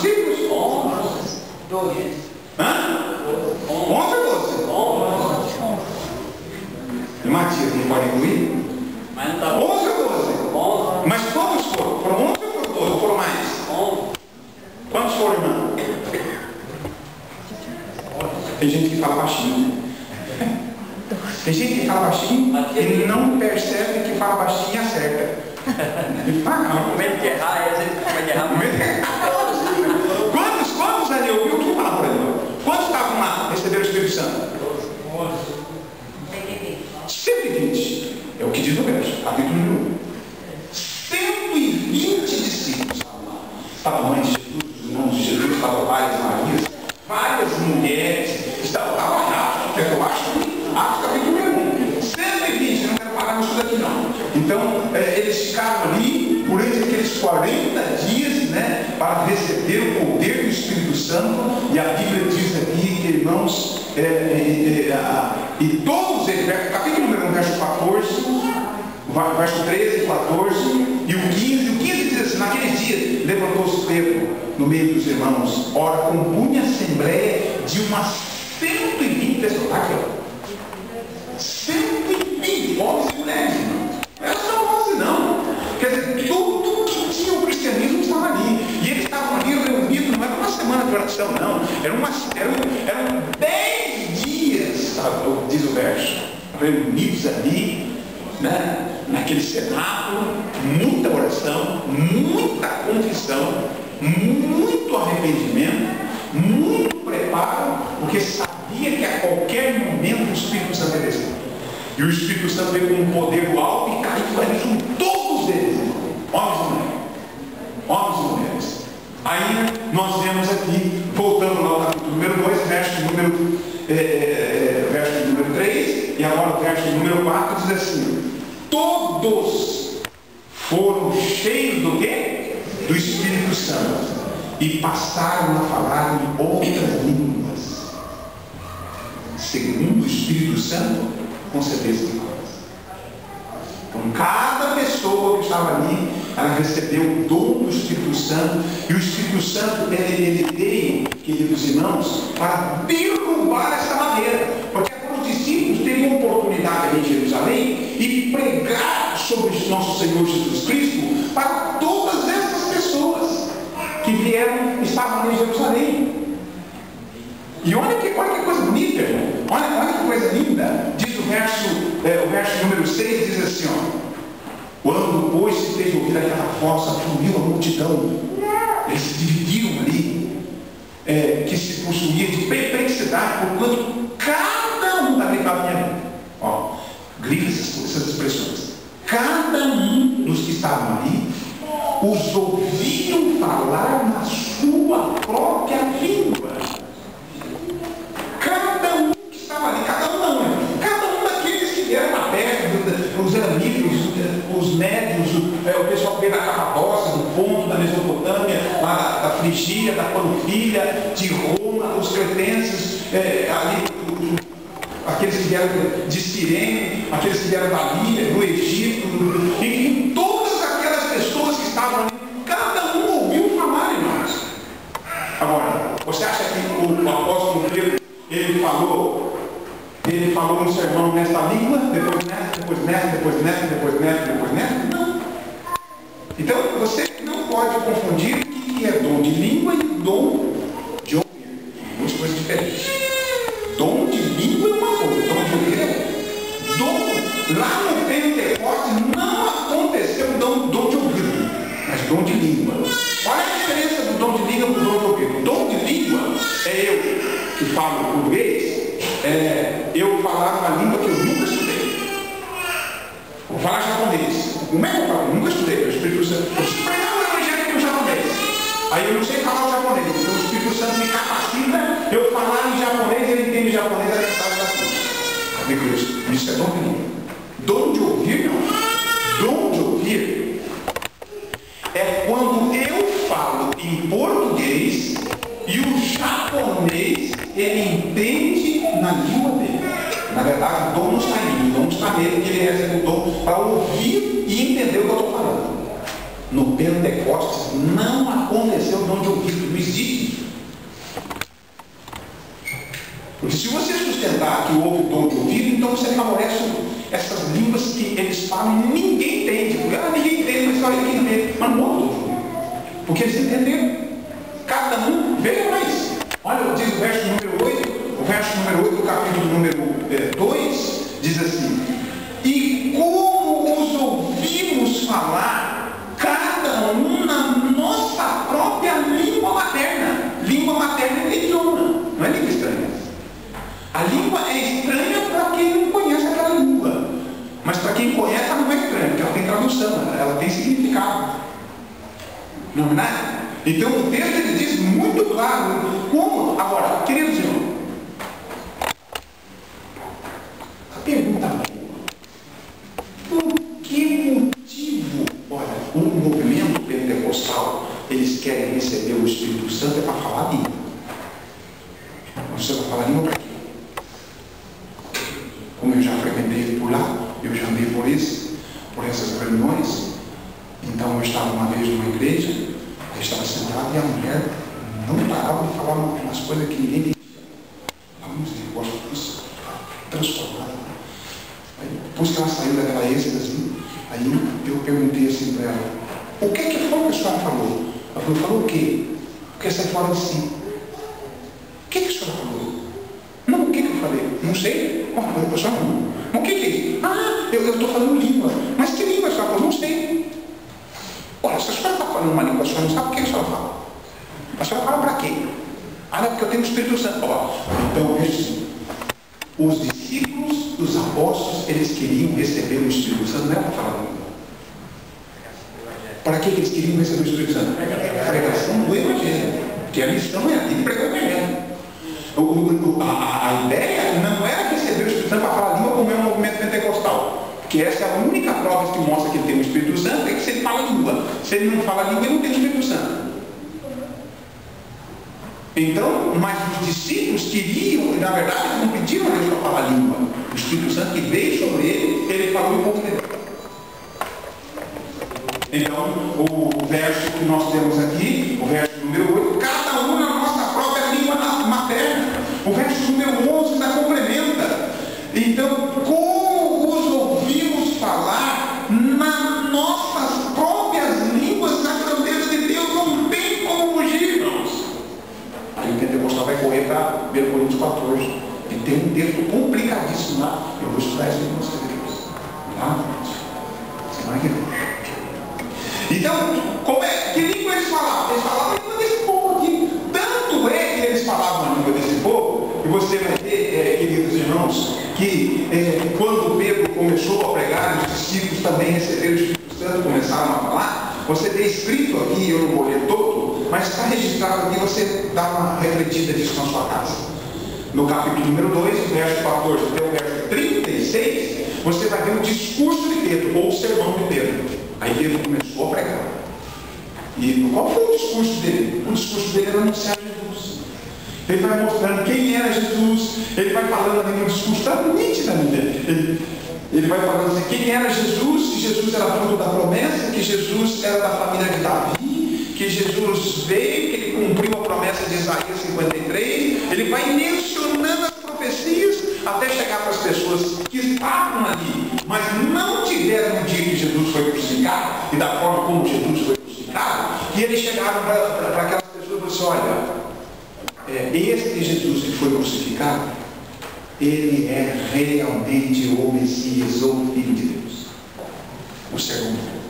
discípulos? 12. Hã? 11 ou 12? E Matias não pode incluir? Mas não está 11 ou 12? 11. Mas quantos foram? Foram 11 ou foram 12? Ou foram mais? 11. Quantos foram, irmão? Tem gente que fala baixinho. Tem gente que fala baixinho e não percebe que fala baixinho e acerta. Ele fala, não. Com medo de errar, a gente vai errar. Quantos ali ouviu? Que palavra ali? Quantos estavam lá, receberam o Espírito Santo? 120. É o que diz o verso, capítulo 1. 120 discípulos estavam lá. Estava a mãe de Jesus, os irmãos de Jesus, estavam várias Marias, várias mulheres, estavam lá, eu acho capítulo 1. 120, não quero parar nisso daqui não. Então, eles ficaram ali durante aqueles 40 dias, né, para receber o poder do Espírito Santo, e a Bíblia diz aqui que, irmãos, e todos eles, capítulo 1, verso 14, verso 13, 14 e o 15 diz assim: naqueles dias levantou-se Pedro no meio dos irmãos, ora compunha a assembleia de umas 120 pessoas. Está aqui, ó. 120 homens e mulheres, irmãos. Não era só 11 não. Quer dizer, tudo que tinha o cristianismo estava ali. E eles estavam ali reunidos, não era uma semana de oração, não. Eram 10 dias, diz o verso, reunidos ali, né, naquele cenáculo, muita oração, muita confissão, muito arrependimento, muito preparo, porque sabia que a qualquer momento o Espírito Santo ia descer. E o Espírito Santo veio com um poder do alto e caiu sobre todos eles, homens e mulheres. Homens e mulheres. Aí nós vemos aqui, voltando lá ao capítulo número 2, verso número 3, e agora o verso número 4 diz assim: todos foram cheios do quê? Do Espírito Santo, e passaram a falar em outras línguas, segundo o Espírito Santo concedesse de nós. Então cada pessoa que estava ali, ela recebeu o dom do Espírito Santo, e o Espírito Santo ele veio, queridos irmãos, para derrubar essa barreira, porque os discípulos teriam oportunidade ali em Jerusalém e pregar sobre o nosso Senhor Jesus Cristo para todas essas pessoas que estavam ali em Jerusalém. E olha que coisa bonita, irmão. Olha que coisa linda. Diz o verso número 6, diz assim, ó: quando, pois, se fez ouvir aquela voz, afluiu a multidão. Eles se dividiram ali, que se possuía de perplexidade, porquanto cada um, da minha vida, ó, grita essas expressões, cada um dos que estavam ali os ouviam falar na sua própria língua. Cada um que estava ali, cada um daqueles que vieram da perto, os amigos, os médios, o pessoal que veio da Capadócia, do Ponto, da Mesopotâmia, lá da Frigia, da Panfilha, de Roma, os cretenses, ali, aqueles que vieram de Cirene, aqueles que vieram da Líbia, do Egito, e todas aquelas pessoas que estavam ali, cada um ouviu falar, irmãos. Agora, você acha que o apóstolo Pedro, ele falou no sermão nesta língua, depois nessa? Não. Então, você não pode confundir o que é dom de língua e dom de ouvir. Duas coisas diferentes. Dom de língua é uma coisa, dom de ouvir é outra. Lá no Pentecostes não aconteceu dom de ouvir, mas dom de língua. Olha a diferença do dom de língua para o dom de ouvir. O dom de língua é eu que falo português, eu falar uma língua que eu nunca estudei. Vou falar japonês. Como é que eu falo? Eu nunca estudei. O Espírito Santo. Eu pregar o evangelho no japonês. Aí eu não sei falar o japonês. Então o Espírito Santo me capacita, eu falar em japonês, ele entende japonês, a mensagem da cruz. Isso é dom de língua. Dom de ouvir, não. Dom de ouvir é quando eu falo em português e o japonês ele entende na língua dele. Na verdade, o dom não está em mim, o dom está nele, que ele recebe o dom para ouvir e entender o que eu estou falando. No no Pentecostes não aconteceu o dom de ouvido, não existe isso. Porque se você sustentar que houve dom de ouvido, então você favorece essas línguas que eles falam e ninguém entende. Porque ninguém entende, mas só ele que entende. Mas não houve dom de ouvido. Porque eles entenderam. Cada um, veja mais. Olha, diz o verso número 8, o verso número 8 do capítulo número 2, diz assim: e como os ouvimos falar, cada um na nossa própria língua materna. Língua materna é idioma, não é língua estranha. A língua é estranha para quem não conhece aquela língua. Mas para quem conhece, ela não é estranha, porque ela tem tradução, ela tem significado. Não é verdade? Então o texto ele diz muito claro como. Agora, queridos irmãos, a pergunta é: por que motivo, olha, o movimento pentecostal, eles querem receber o Espírito Santo é para falar a língua. Você vai falar a língua para quê? Como eu já frequentei por lá, eu já andei por essas reuniões. Então eu estava uma vez numa igreja, eu estava sentado e a mulher não parava de falar umas coisas que ninguém entendia. Falamos de gosto disso, transformada. Aí, depois que ela saiu daquela êxtase, aí eu perguntei assim para ela: o que foi que a senhora falou? Ela falou: o quê? Porque você fala assim. O que a senhora falou? Não, o que eu falei? Não sei. Como eu falei, não. O que é isso? Ah, eu estou falando língua. Mas que língua a senhora falou? Não sei. Olha, se a senhora está falando uma língua, a senhora não sabe o que a senhora fala. A senhora fala para quê? Ah, não, porque eu tenho o Espírito Santo. Ó, então, veja assim. Os discípulos dos apóstolos, eles queriam receber o Espírito Santo, não era para falar língua. Para que eles queriam receber o Espírito Santo? Pregação do Evangelho. Porque a missão é aqui de pregar o Evangelho. A ideia não era receber o Espírito Santo para falar língua como é um movimento pentecostal. Porque essa é a única prova que mostra que ele tem o Espírito Santo, é que se ele fala língua. Se ele não fala língua, ele não tem o Espírito Santo. Então, mas os discípulos queriam, e na verdade eles não pediram a Deus para falar língua. O Espírito Santo que veio sobre ele falou em pouco tempo. Então, o verso que nós temos aqui, o verso número 8, cada um na nossa própria língua materna. O verso número 11 ainda complementa. Então, como os ouvimos falar nas nossas próprias línguas, na grandeza de Deus não tem como fugir, irmãos. Aí o pentecostal vai correr para 1 Coríntios 14. E tem um texto complicadíssimo lá. Eu vou estudar isso com vocês. Tá? Semana que vem. Então, que língua eles falavam? Eles falavam a língua desse povo aqui. Tanto é que eles falavam a língua desse povo, e você vai ver, queridos irmãos, que quando Pedro começou a pregar, os discípulos também receberam o Espírito Santo, começaram a falar. Você vê escrito aqui, eu não vou ler todo, mas está registrado aqui, você dá uma refletida disso na sua casa. No capítulo número 2, verso 14 até o verso 36, você vai ver o discurso de Pedro, ou o sermão de Pedro. Aí Pedro começou a pregar. E qual foi o discurso dele? O discurso dele era anunciar Jesus. Ele vai mostrando quem era Jesus. Ele vai falando ali no discurso, está nitidamente. Ele vai falando assim, quem era Jesus, que Jesus era fruto da promessa, que Jesus era da família de Davi, que Jesus veio, que ele cumpriu a promessa de Isaías 53. Ele vai mencionando as profecias até chegar para as pessoas que estavam ali, mas não tiveram no dia que Jesus foi crucificado, e da forma como Jesus foi crucificado, e eles chegaram para aquelas pessoas e falaram assim: olha, este Jesus que foi crucificado, ele é realmente o Messias, ou o Filho de Deus. O sermão.